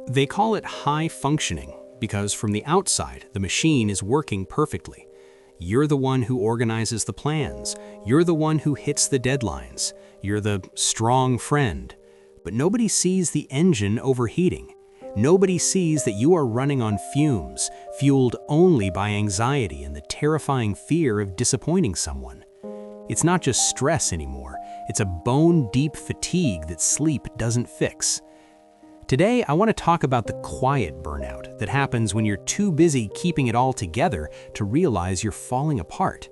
They call it high functioning because from the outside, the machine is working perfectly. You're the one who organizes the plans. You're the one who hits the deadlines. You're the strong friend. But nobody sees the engine overheating. Nobody sees that you are running on fumes, fueled only by anxiety and the terrifying fear of disappointing someone. It's not just stress anymore. It's a bone-deep fatigue that sleep doesn't fix. Today, I want to talk about the quiet burnout that happens when you're too busy keeping it all together to realize you're falling apart.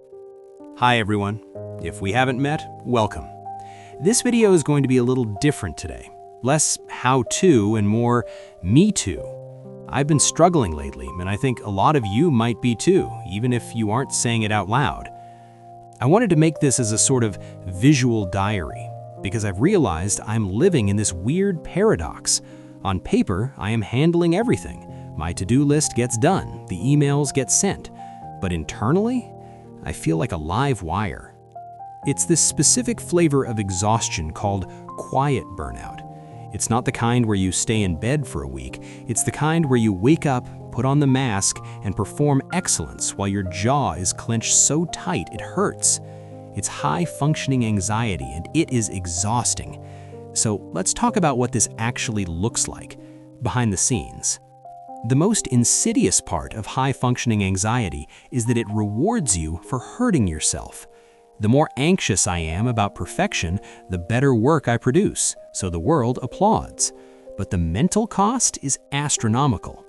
Hi everyone. If we haven't met, welcome. This video is going to be a little different today. Less how-to and more me too. I've been struggling lately, and I think a lot of you might be too, even if you aren't saying it out loud. I wanted to make this as a sort of visual diary, because I've realized I'm living in this weird paradox. On paper, I am handling everything. My to-do list gets done, the emails get sent. But internally, I feel like a live wire. It's this specific flavor of exhaustion called quiet burnout. It's not the kind where you stay in bed for a week. It's the kind where you wake up, put on the mask, and perform excellence while your jaw is clenched so tight it hurts. It's high-functioning anxiety, and it is exhausting. So let's talk about what this actually looks like behind the scenes. The most insidious part of high-functioning anxiety is that it rewards you for hurting yourself. The more anxious I am about perfection, the better work I produce, so the world applauds. But the mental cost is astronomical.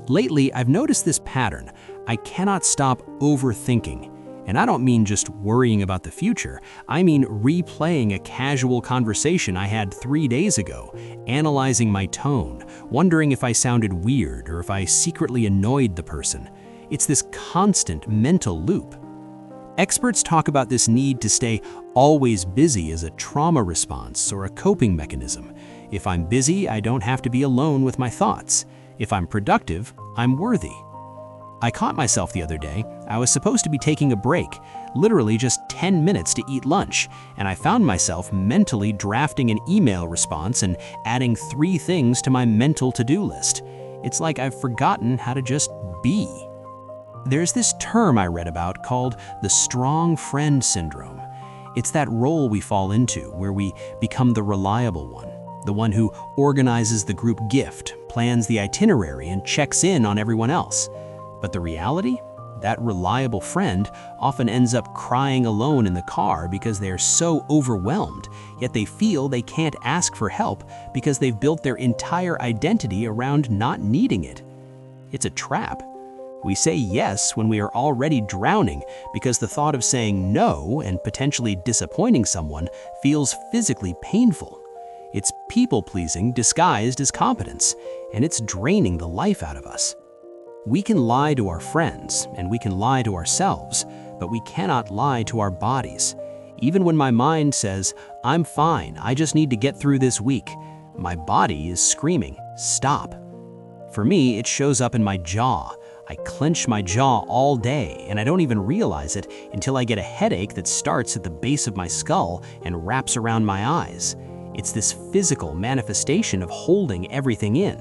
Lately, I've noticed this pattern. I cannot stop overthinking. And I don't mean just worrying about the future. I mean replaying a casual conversation I had 3 days ago, analyzing my tone, wondering if I sounded weird or if I secretly annoyed the person. It's this constant mental loop. Experts talk about this need to stay always busy as a trauma response or a coping mechanism. If I'm busy, I don't have to be alone with my thoughts. If I'm productive, I'm worthy. I caught myself the other day. I was supposed to be taking a break, literally just 10 minutes to eat lunch, and I found myself mentally drafting an email response and adding 3 things to my mental to-do list. It's like I've forgotten how to just be. There's this term I read about called the strong friend syndrome. It's that role we fall into where we become the reliable one, the one who organizes the group gift, plans the itinerary, and checks in on everyone else. But the reality? That reliable friend often ends up crying alone in the car because they're so overwhelmed, yet they feel they can't ask for help because they've built their entire identity around not needing it. It's a trap. We say yes when we are already drowning because the thought of saying no and potentially disappointing someone feels physically painful. It's people-pleasing disguised as competence, and it's draining the life out of us. We can lie to our friends, and we can lie to ourselves, but we cannot lie to our bodies. Even when my mind says, "I'm fine, I just need to get through this week," my body is screaming, "Stop." For me, it shows up in my jaw. I clench my jaw all day, and I don't even realize it until I get a headache that starts at the base of my skull and wraps around my eyes. It's this physical manifestation of holding everything in.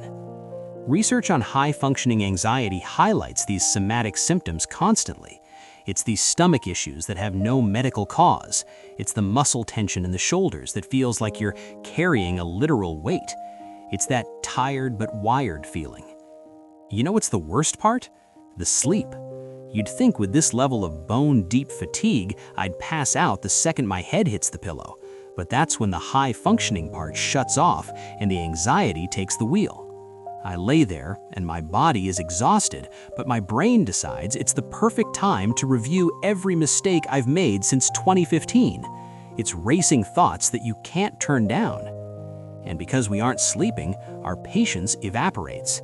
Research on high-functioning anxiety highlights these somatic symptoms constantly. It's these stomach issues that have no medical cause. It's the muscle tension in the shoulders that feels like you're carrying a literal weight. It's that tired but wired feeling. You know what's the worst part? The sleep. You'd think with this level of bone-deep fatigue, I'd pass out the second my head hits the pillow. But that's when the high-functioning part shuts off and the anxiety takes the wheel. I lay there, and my body is exhausted, but my brain decides it's the perfect time to review every mistake I've made since 2015. It's racing thoughts that you can't turn down. And because we aren't sleeping, our patience evaporates.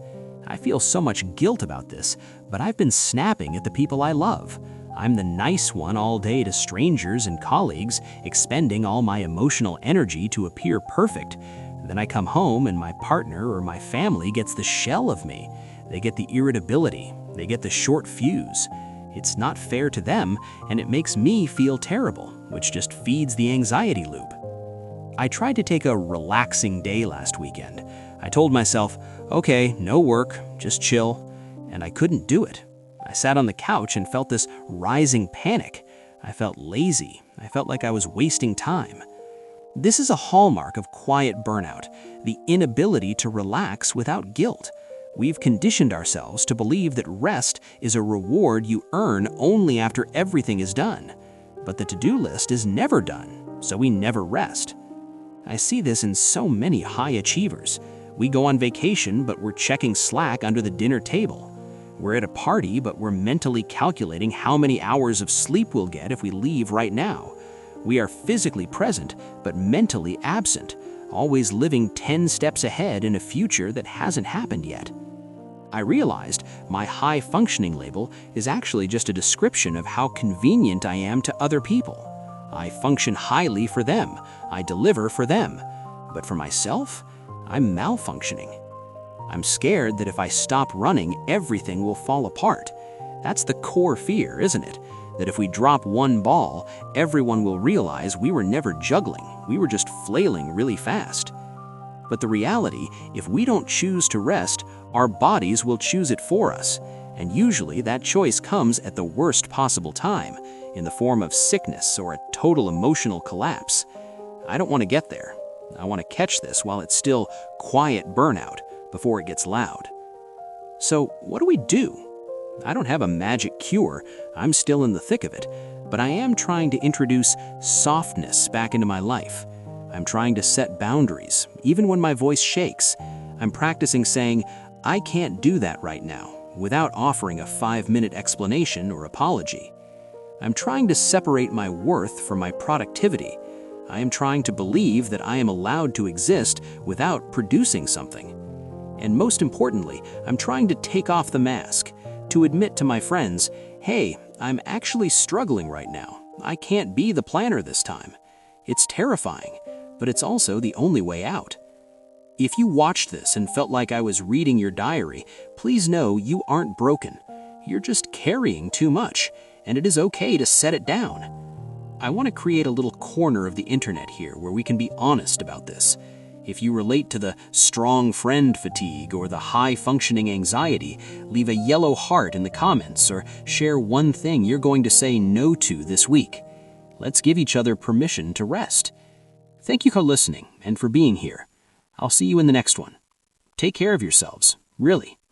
I feel so much guilt about this, but I've been snapping at the people I love. I'm the nice one all day to strangers and colleagues, expending all my emotional energy to appear perfect. Then I come home and my partner or my family gets the shell of me. They get the irritability, they get the short fuse. It's not fair to them, and it makes me feel terrible, which just feeds the anxiety loop. I tried to take a relaxing day last weekend. I told myself, okay, no work, just chill, and I couldn't do it. I sat on the couch and felt this rising panic. I felt lazy. I felt like I was wasting time. This is a hallmark of quiet burnout, the inability to relax without guilt. We've conditioned ourselves to believe that rest is a reward you earn only after everything is done. But the to-do list is never done, so we never rest. I see this in so many high achievers. We go on vacation, but we're checking Slack under the dinner table. We're at a party, but we're mentally calculating how many hours of sleep we'll get if we leave right now. We are physically present, but mentally absent, always living 10 steps ahead in a future that hasn't happened yet. I realized my high-functioning label is actually just a description of how convenient I am to other people. I function highly for them. I deliver for them. But for myself, I'm malfunctioning. I'm scared that if I stop running, everything will fall apart. That's the core fear, isn't it? That if we drop one ball, everyone will realize we were never juggling, we were just flailing really fast. But the reality, if we don't choose to rest, our bodies will choose it for us. And usually that choice comes at the worst possible time, in the form of sickness or a total emotional collapse. I don't want to get there. I want to catch this while it's still quiet burnout, before it gets loud. So what do we do? I don't have a magic cure. I'm still in the thick of it, but I am trying to introduce softness back into my life. I'm trying to set boundaries, even when my voice shakes. I'm practicing saying, I can't do that right now, without offering a 5-minute explanation or apology. I'm trying to separate my worth from my productivity. I am trying to believe that I am allowed to exist without producing something. And most importantly, I'm trying to take off the mask, to admit to my friends, hey, I'm actually struggling right now. I can't be the planner this time. It's terrifying, but it's also the only way out. If you watched this and felt like I was reading your diary, please know you aren't broken. You're just carrying too much, and it is okay to set it down. I want to create a little corner of the internet here where we can be honest about this. If you relate to the strong friend fatigue or the high-functioning anxiety, leave a yellow heart in the comments or share one thing you're going to say no to this week. Let's give each other permission to rest. Thank you for listening and for being here. I'll see you in the next one. Take care of yourselves, really.